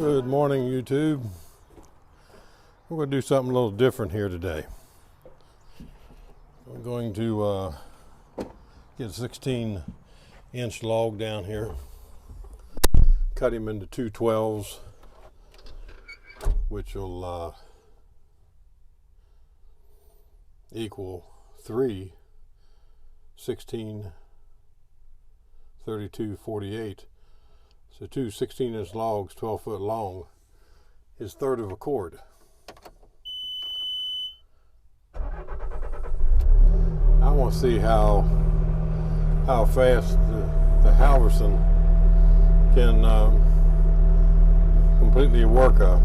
Good morning, YouTube. We're going to do something a little different here today. I'm going to get a 16-inch log down here, cut him into 2 12s, which will equal 3 16 32 48. So 2 16-inch logs, 12 foot long, is 1/3 of a cord. I want to see how fast the Halverson can completely work a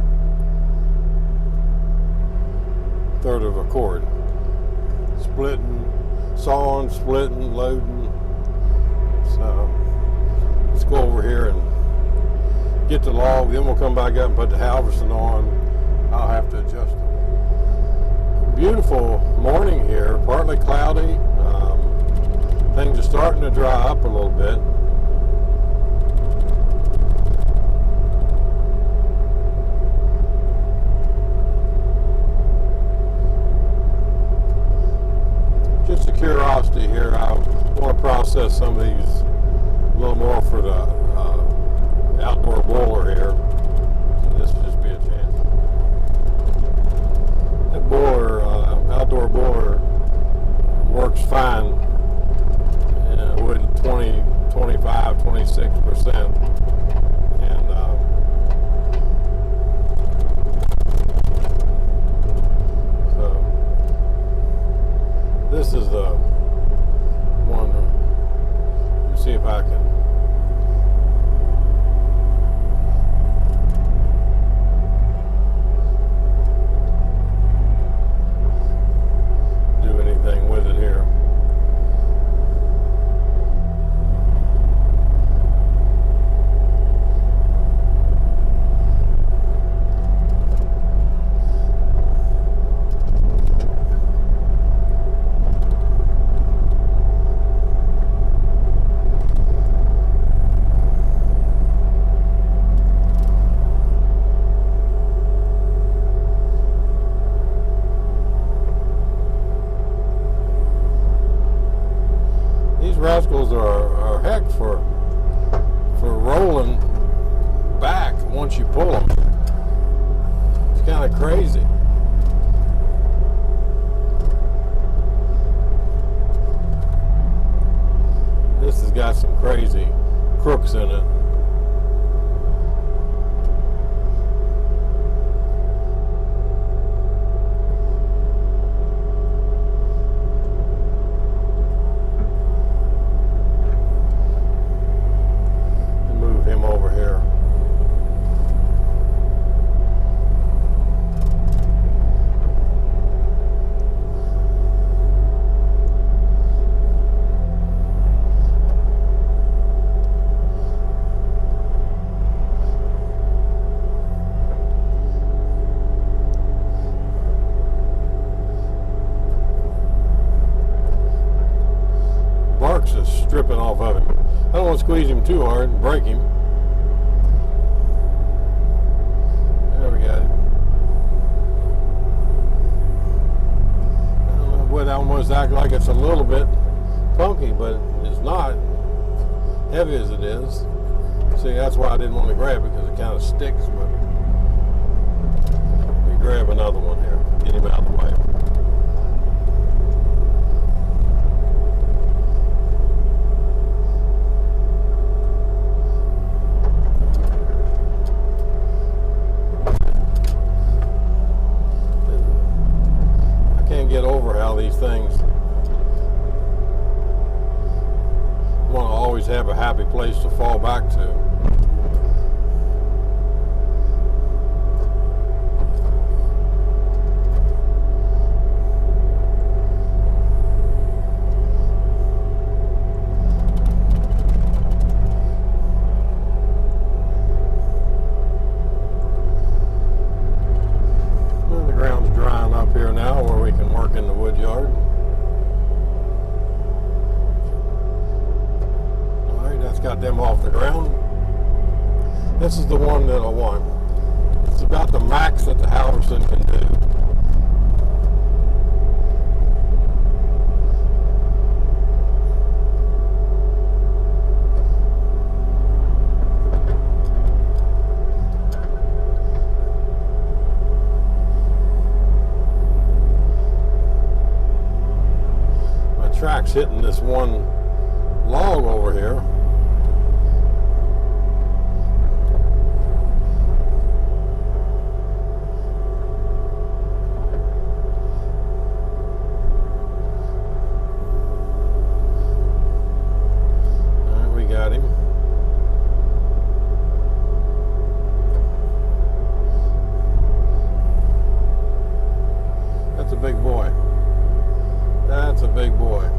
1/3 of a cord. Splitting, sawing, splitting, loading. So let's go over here and get the log, then we'll come back up and put the Halverson on. I'll have to adjust it. Beautiful morning here, partly cloudy. Things are starting to dry up a little bit. Just a curiosity here, I want to process some of these a little more for the outdoor boiler here. So this will just be a chance. That boiler, outdoor boiler, works fine with 20, 25, 26%. And so this is the one. Let me see if I can with it here. Rascals are heck for rolling back once you pull them. It's kind of crazy. This has got some crazy crooks in it. Is stripping off of him. I don't want to squeeze him too hard and break him. There we got it. I don't know what I almost act like it's a little bit funky, but it's not heavy as it is. See, that's why I didn't want to grab it, because it kind of sticks. But let me grab another one here. Get him out of the way. Get over how these things want to always have a happy place to fall back to. The ground's drying up here now where we can work in the wood yard. Alright, that's got them off the ground. This is the one that I want. It's about the max that the Halverson can do. My track's hitting this one log over here. That's a big boy. That's a big boy.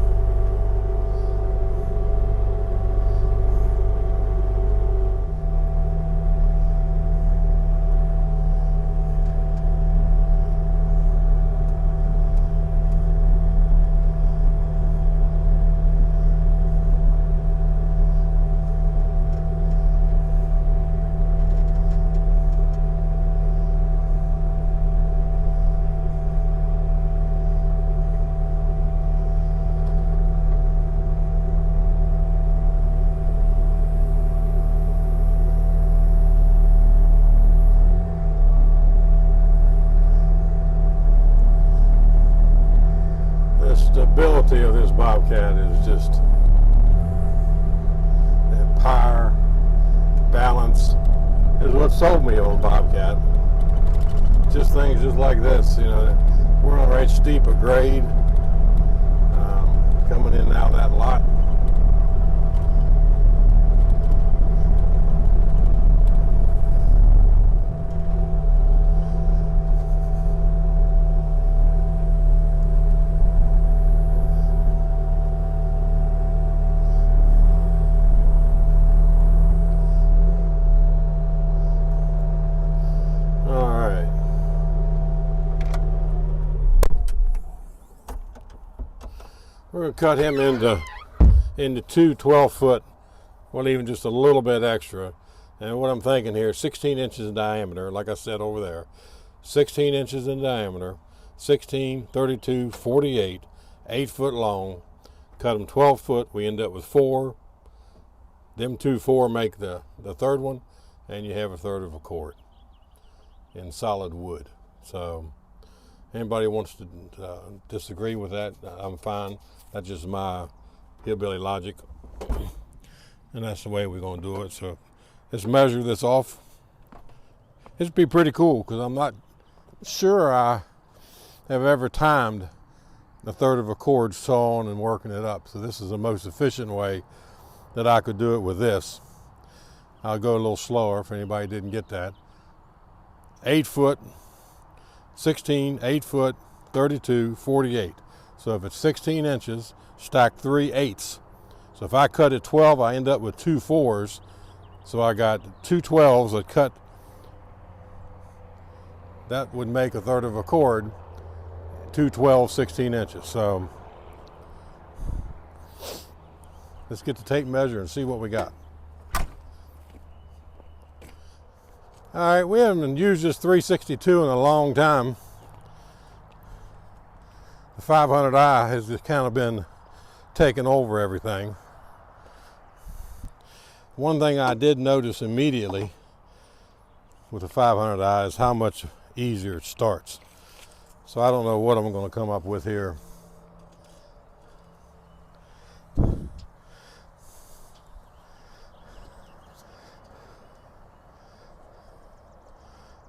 Stability of this Bobcat is just that power, balance is what sold me on Bobcat. Just things just like this, you know, we're on a right steep a grade, coming in and out of that lot. We're going to cut him into two 12-foot, well, even just a little bit extra. And what I'm thinking here, 16 inches in diameter, like I said over there. 16 inches in diameter, 16, 32, 48, 8 foot long. Cut them 12 foot, we end up with 4. Them 4 make the third one, and you have a third of a cord in solid wood. So anybody wants to disagree with that, I'm fine. That's just my hillbilly logic, and that's the way we're going to do it. So let's measure this off. It'd be pretty cool because I'm not sure I have ever timed a third of a cord sawn and working it up. So this is the most efficient way that I could do it with this. I'll go a little slower if anybody didn't get that. 8 foot, 16, 8 foot, 32, 48. So if it's 16 inches, stack 3 8s. So if I cut it 12, I end up with 2 4s. So I got 2 12s that cut. That would make a third of a cord, 2 12, 16 inches. So let's get the tape measure and see what we got. All right, we haven't used this 362 in a long time. The 500i has just kind of been taking over everything. One thing I did notice immediately with the 500i is how much easier it starts. So I don't know what I'm going to come up with here.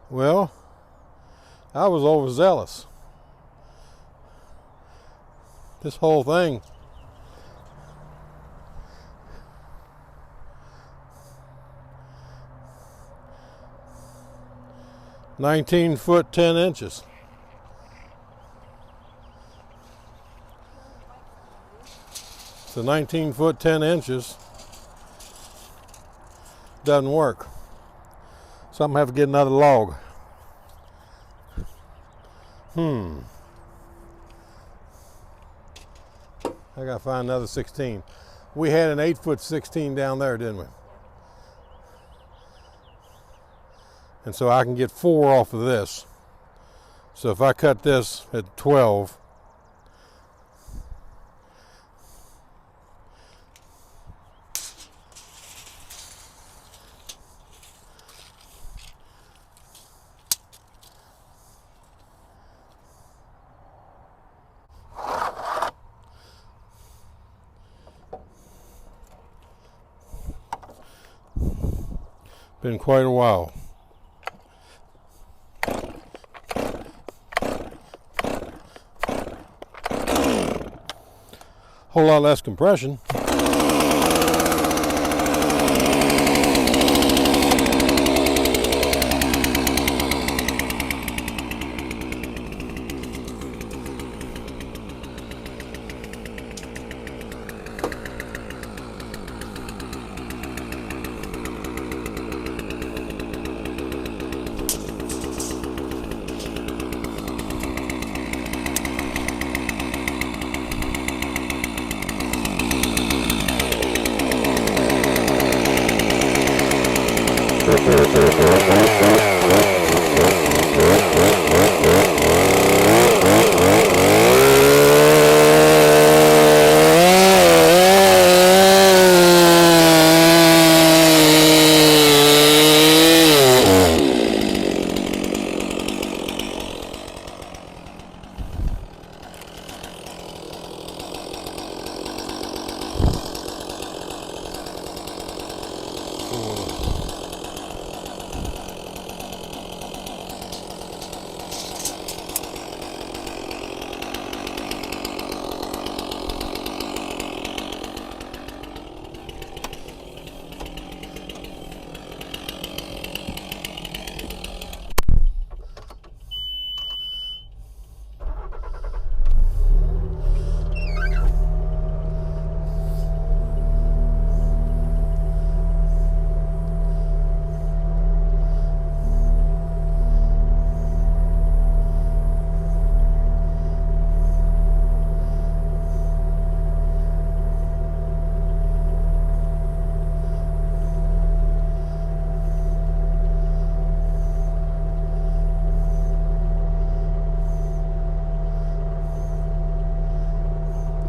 Well, I was overzealous. This whole thing, $19 foot 10 inches. So 19 foot 10 inches doesn't work. So I'm gonna have to get another log. I gotta find another 16. We had an 8 foot 16 down there, didn't we? And so I can get 4 off of this. So if I cut this at 12, been quite a while. Whole lot less compression.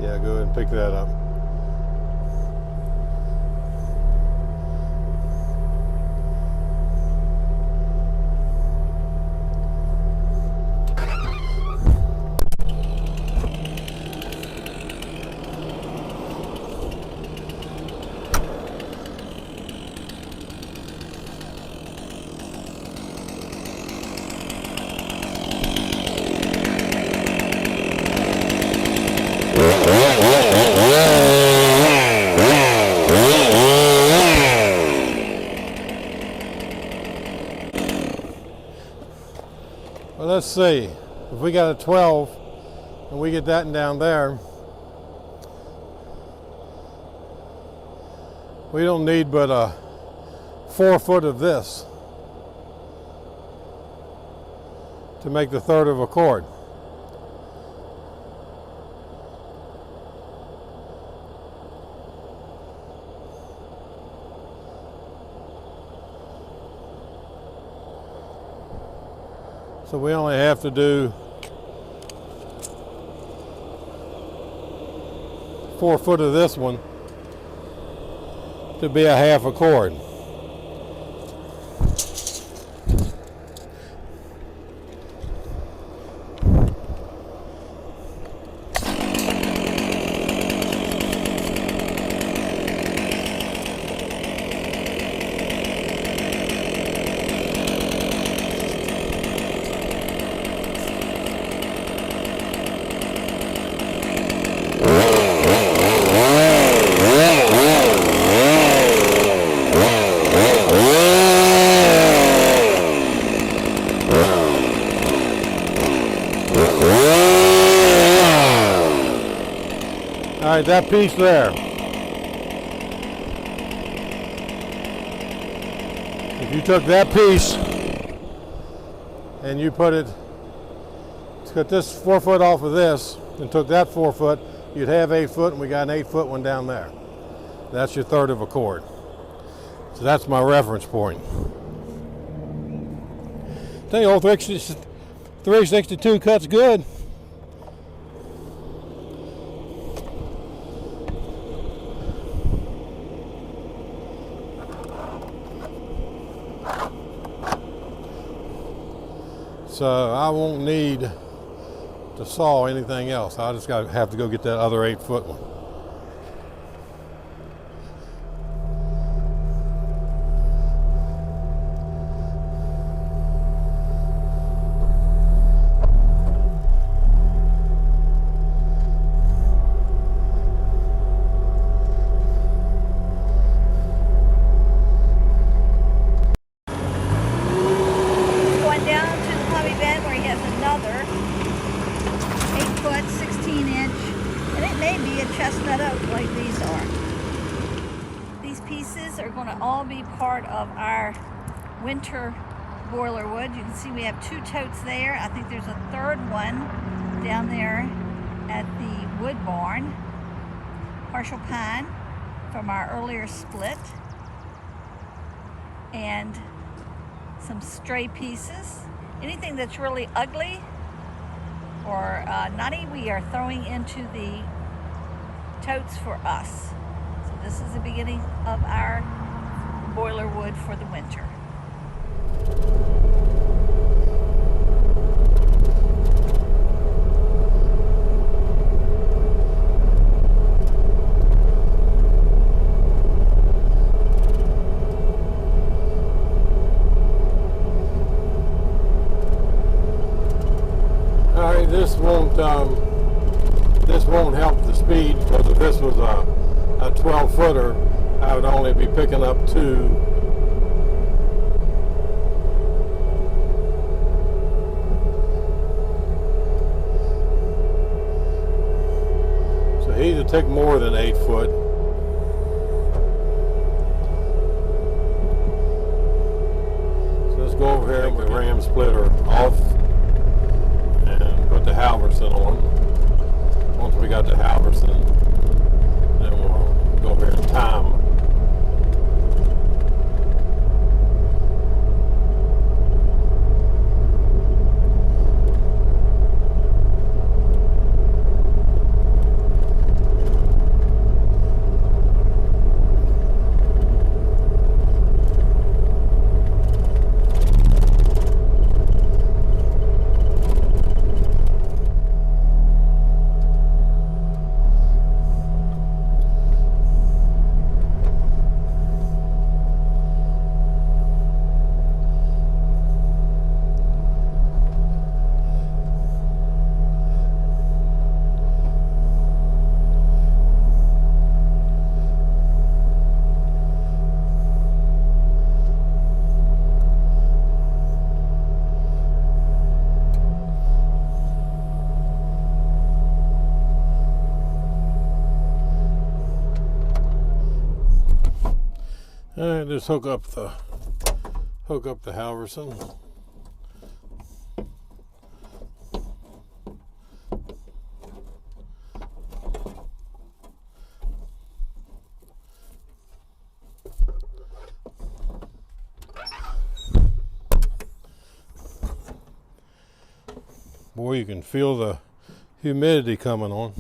Yeah, go ahead and pick that up. Well, let's see. If we got a 12 and we get that down there, we don't need but a 4 foot of this to make the third of a chord. So we only have to do 4 foot of this one to be a half a chord. All right, that piece there. If you took that piece and you put it, cut this 4 foot off of this and took that 4 foot, you'd have 8 foot, and we got an 8 foot one down there. That's your third of a chord. So that's my reference point. think old 362 cuts good. So I won't need to saw anything else. I just have to go get that other 8-foot one. Part of our winter boiler wood. You can see we have 2 totes there. I think there's a 3rd one down there at the wood barn. Partial pine from our earlier split, and some stray pieces. Anything that's really ugly or nutty, we are throwing into the totes for us. So this is the beginning of our boiler wood for the winter. All right, this won't help the speed, because if this was a 12-footer, I would only be picking up 2. So he would take more than 8 foot. So let's go over here and the ram splitter off and put the Halverson on. Once we got the Halverson, then we'll go over here and time. And just hook up the Halverson. Boy, you can feel the humidity coming on.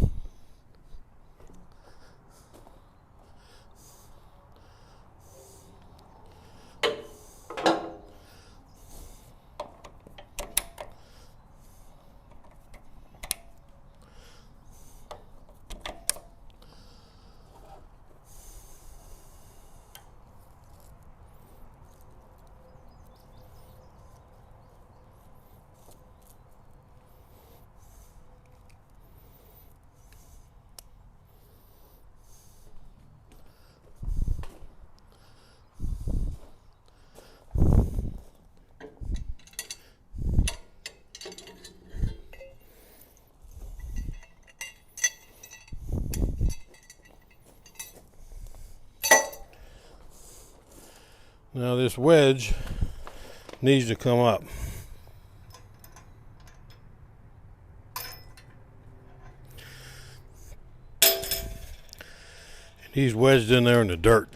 Now this wedge needs to come up. And he's wedged in there in the dirt.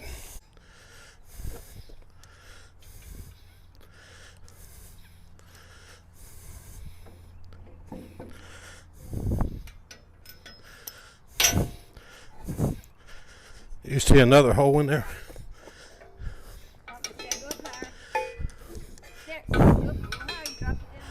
You see another hole in there? Oh, there, go up higher. There, go up higher, you dropped it down.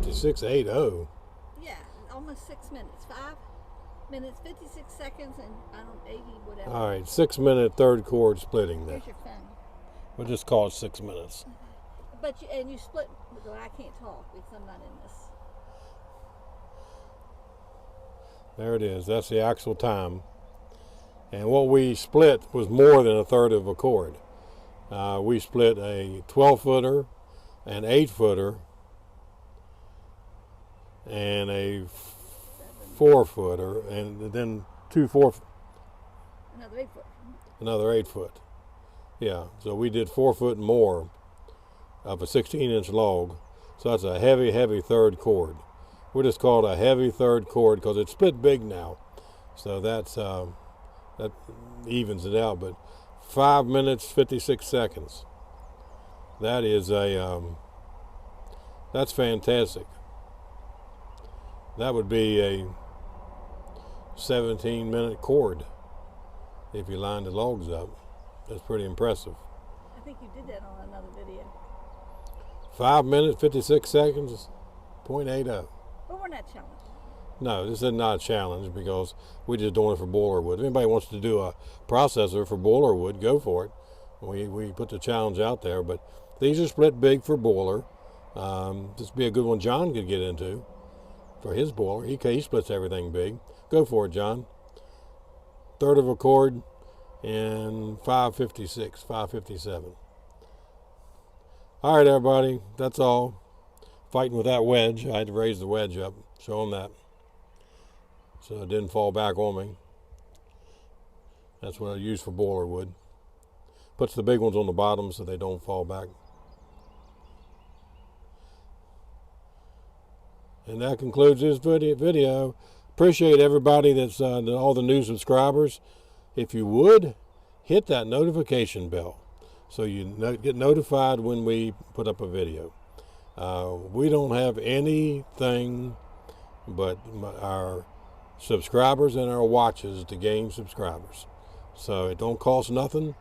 56.80. Yeah, almost 6 minutes. 5 minutes, 56 seconds, and I don't 80 whatever. All right, 6-minute third chord splitting there. Here's your phone. We'll just call it 6 minutes. But you split. Well, I can't talk because I'm not in this. There it is. That's the actual time. And what we split was more than a third of a chord. We split a 12-footer, an 8-footer, and a 4-footer, and then Another 8 foot. another 8-foot. Yeah, so we did 4 foot more of a 16-inch log. So that's a heavy, heavy third chord. We just call it a heavy third chord because it's split big now. So that's that evens it out. But 5 minutes 56 seconds. That is that's fantastic. That would be a 17-minute chord if you lined the logs up. That's pretty impressive. I think you did that on another video. 5 minutes 56 seconds, 0.80. But we're not challenged. No, this is not a challenge because we're just doing it for boiler wood. If anybody wants to do a processor for boiler wood, go for it. We put the challenge out there, but these are split big for boiler. This would be a good one John could get into for his boiler. He splits everything big. Go for it, John. Third of a chord and 556, 557. All right, everybody, that's all. Fighting with that wedge. I had to raise the wedge up, show them that, so it didn't fall back on me. That's what I use for boiler wood. Puts the big ones on the bottom so they don't fall back. And that concludes this video. Appreciate everybody that's all the new subscribers. If you would, hit that notification bell so you get notified when we put up a video. We don't have anything but our subscribers and our watches to gain subscribers. So it don't cost nothing.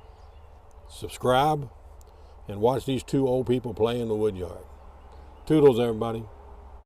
Subscribe and watch these two old people play in the wood yard. Toodles, everybody.